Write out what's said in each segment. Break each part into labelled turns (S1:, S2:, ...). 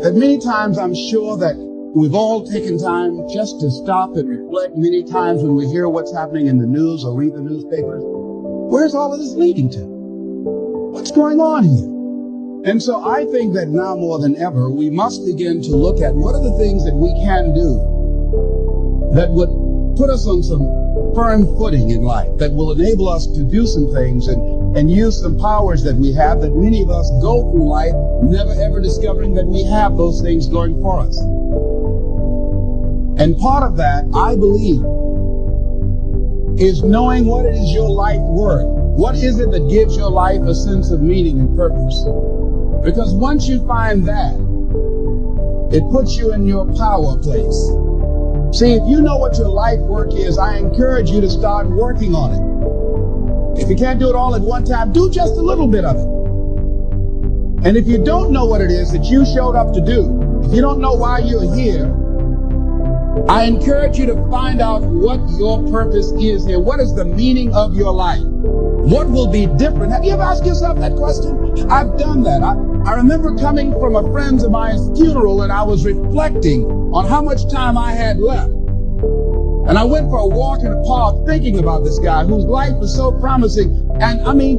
S1: that many times I'm sure that we've all taken time just to stop and reflect many times when we hear what's happening in the news or read the newspapers. Where's all of this leading to? What's going on here? And so I think that now more than ever, we must begin to look at what are the things that we can do that would put us on some firm footing in life, that will enable us to do some things and use some powers that we have, that many of us go through life never ever discovering that we have those things going for us. And part of that, I believe, is knowing what it is your life worth. What is it that gives your life a sense of meaning and purpose? Because once you find that, it puts you in your power place. See, if you know what your life work is, I encourage you to start working on it. If you can't do it all at one time, do just a little bit of it. And if you don't know what it is that you showed up to do, if you don't know why you're here, I encourage you to find out what your purpose is here. What is the meaning of your life? What will be different? Have you ever asked yourself that question? I've done that. I remember coming from a friend of mine's funeral, and I was reflecting on how much time I had left. And I went for a walk in the park thinking about this guy whose life was so promising. And I mean,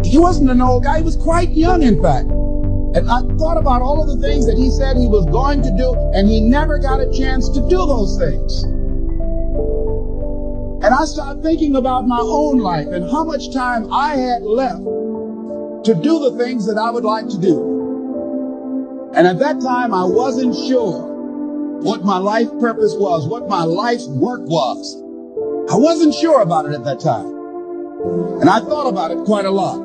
S1: he wasn't an old guy. He was quite young, in fact. And I thought about all of the things that he said he was going to do, and he never got a chance to do those things. And I started thinking about my own life and how much time I had left to do the things that I would like to do. And at that time, I wasn't sure what my life purpose was, what my life's work was. I wasn't sure about it at that time. And I thought about it quite a lot.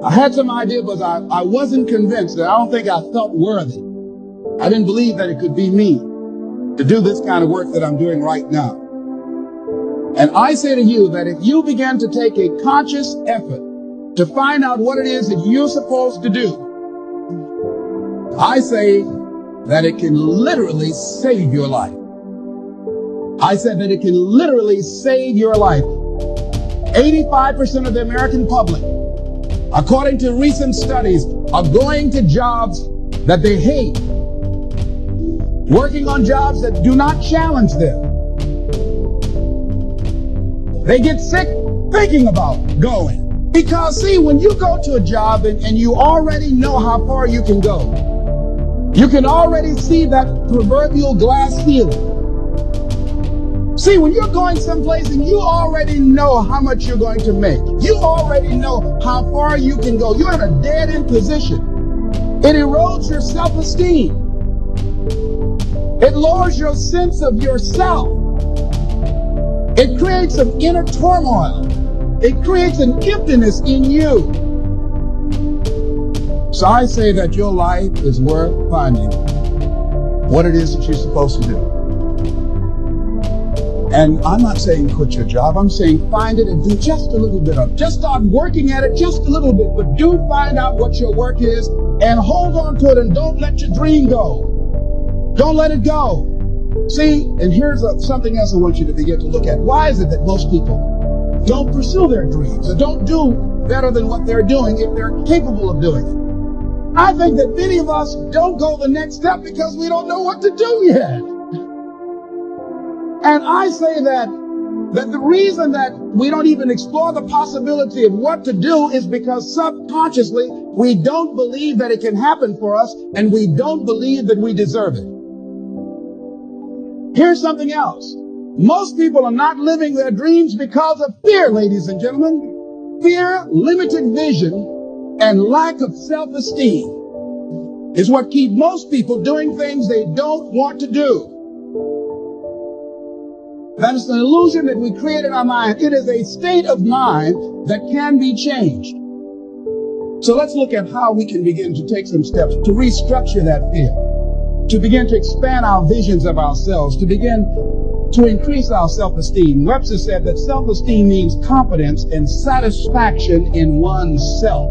S1: I had some idea, but I wasn't convinced. I don't think I felt worthy. I didn't believe that it could be me to do this kind of work that I'm doing right now. And I say to you that if you begin to take a conscious effort to find out what it is that you're supposed to do, I say that it can literally save your life. I said that it can literally save your life. 85% of the American public, according to recent studies, are going to jobs that they hate, working on jobs that do not challenge them. They get sick thinking about going. Because, see, when you go to a job and you already know how far you can go, you can already see that proverbial glass ceiling. See, when you're going someplace and you already know how much you're going to make, you already know how far you can go, you're in a dead-end position. It erodes your self-esteem. It lowers your sense of yourself. It creates an inner turmoil. It creates an emptiness in you. So I say that your life is worth finding what it is that you're supposed to do. And I'm not saying quit your job. I'm saying find it and do just a little bit of it. Just start working at it just a little bit, but do find out what your work is and hold on to it and don't let your dream go. Don't let it go. See, and here's something else I want you to begin to look at. Why is it that most people don't pursue their dreams or don't do better than what they're doing if they're capable of doing it? I think that many of us don't go the next step because we don't know what to do yet. And I say that the reason that we don't even explore the possibility of what to do is because subconsciously we don't believe that it can happen for us, and we don't believe that we deserve it. Here's something else. Most people are not living their dreams because of fear, ladies and gentlemen. Fear, limited vision, and lack of self-esteem is what keep most people doing things they don't want to do. That is an illusion that we create in our mind. It is a state of mind that can be changed. So let's look at how we can begin to take some steps to restructure that fear, to begin to expand our visions of ourselves, to begin to increase our self-esteem. Webster said that self-esteem means confidence and satisfaction in oneself.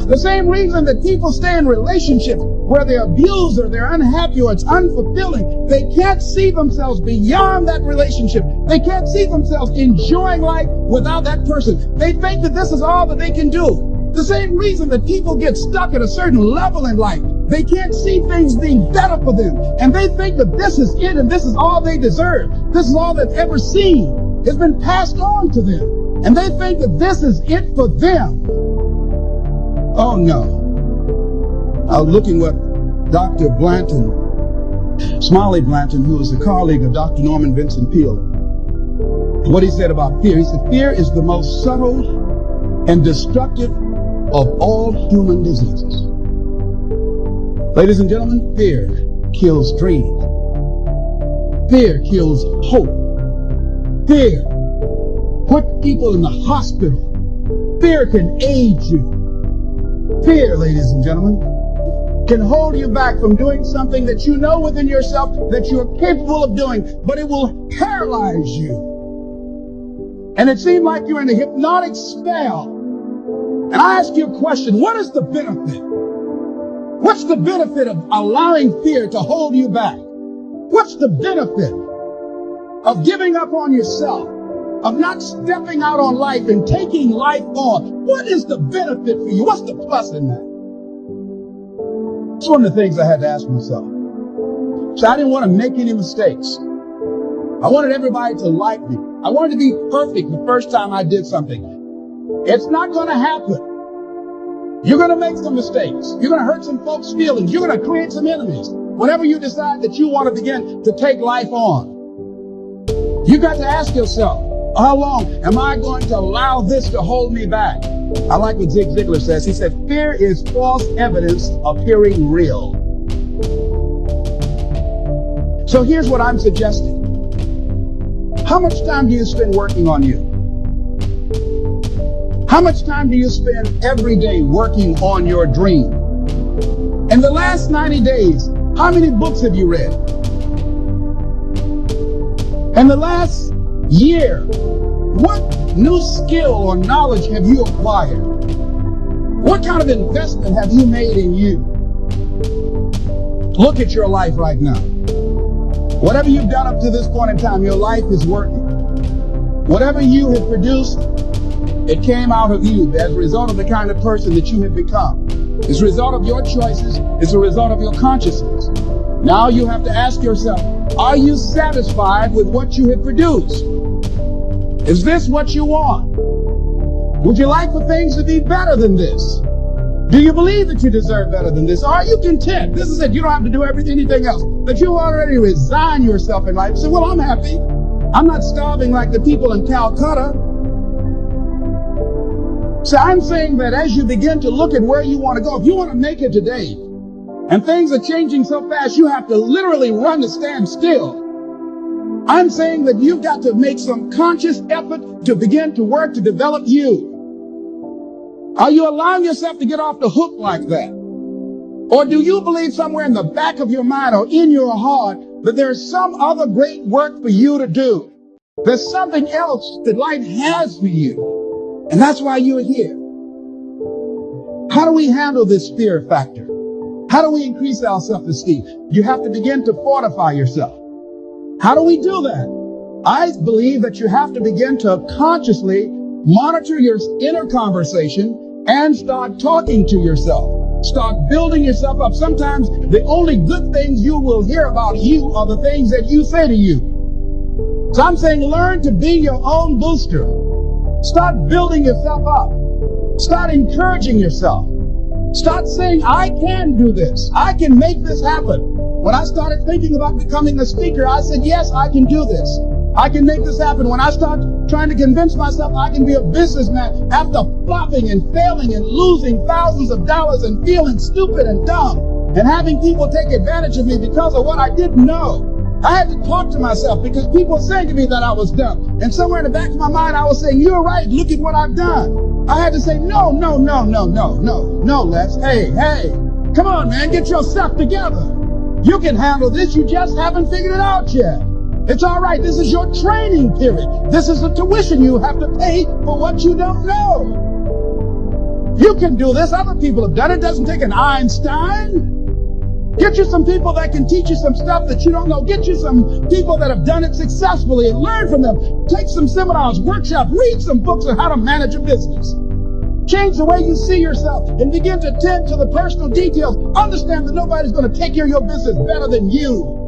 S1: The same reason that people stay in relationships where they're abused or they're unhappy or it's unfulfilling, they can't see themselves beyond that relationship. They can't see themselves enjoying life without that person. They think that this is all that they can do. The same reason that people get stuck at a certain level in life. They can't see things being better for them. And they think that this is it and this is all they deserve. This is all they've ever seen. It's been passed on to them. And they think that this is it for them. Oh no. I was looking what Dr. Blanton, Smiley Blanton, who is a colleague of Dr. Norman Vincent Peale, what he said about fear. He said, fear is the most subtle and destructive of all human diseases. Ladies and gentlemen, fear kills dreams. Fear kills hope. Fear puts people in the hospital. Fear can aid you. Fear, ladies and gentlemen, can hold you back from doing something that you know within yourself that you're capable of doing, but it will paralyze you. And it seems like you're in a hypnotic spell. And I ask you a question, what is the benefit? What's the benefit of allowing fear to hold you back? What's the benefit of giving up on yourself, of not stepping out on life and taking life on? What is the benefit for you? What's the plus in that? It's one of the things I had to ask myself. So I didn't want to make any mistakes. I wanted everybody to like me. I wanted to be perfect the first time I did something. It's not going to happen. You're going to make some mistakes. You're going to hurt some folks' feelings. You're going to create some enemies. Whenever you decide that you want to begin to take life on, you got to ask yourself, how long am I going to allow this to hold me back? I like what Zig Ziglar says. He said, fear is false evidence appearing real. So here's what I'm suggesting. How much time do you spend working on you? How much time do you spend every day working on your dream? In the last 90 days, how many books have you read? In the last year, what new skill or knowledge have you acquired? What kind of investment have you made in you? Look at your life right now. Whatever you've done up to this point in time, your life is working. Whatever you have produced, it came out of you as a result of the kind of person that you have become. It's a result of your choices. It's a result of your consciousness. Now you have to ask yourself, are you satisfied with what you have produced? Is this what you want? Would you like for things to be better than this? Do you believe that you deserve better than this? Are you content? This is it. You don't have to do anything else. That you already resign yourself in life and say, well, I'm happy. I'm not starving like the people in Calcutta. So I'm saying that as you begin to look at where you want to go, if you want to make it today, and things are changing so fast, you have to literally run to stand still. I'm saying that you've got to make some conscious effort to begin to work to develop you. Are you allowing yourself to get off the hook like that? Or do you believe somewhere in the back of your mind or in your heart that there's some other great work for you to do? There's something else that life has for you. And that's why you're here. How do we handle this fear factor? How do we increase our self-esteem? You have to begin to fortify yourself. How do we do that? I believe that you have to begin to consciously monitor your inner conversation and start talking to yourself. Start building yourself up. Sometimes the only good things you will hear about you are the things that you say to you. So I'm saying learn to be your own booster. Start building yourself up. Start encouraging yourself. Start saying, I can do this. I can make this happen. When I started thinking about becoming a speaker, I said, yes, I can do this. I can make this happen. When I start trying to convince myself I can be a businessman after flopping and failing and losing thousands of dollars and feeling stupid and dumb and having people take advantage of me because of what I didn't know. I had to talk to myself because people were saying to me that I was dumb. And somewhere in the back of my mind, I was saying, you're right. Look at what I've done. I had to say, no, Les. Hey, come on, man. Get yourself together. You can handle this. You just haven't figured it out yet. It's all right. This is your training period. This is the tuition you have to pay for what you don't know. You can do this. Other people have done it. It doesn't take an Einstein. Get you some people that can teach you some stuff that you don't know. Get you some people that have done it successfully and learn from them. Take some seminars, workshops, read some books on how to manage a business. Change the way you see yourself and begin to tend to the personal details. Understand that nobody's going to take care of your business better than you.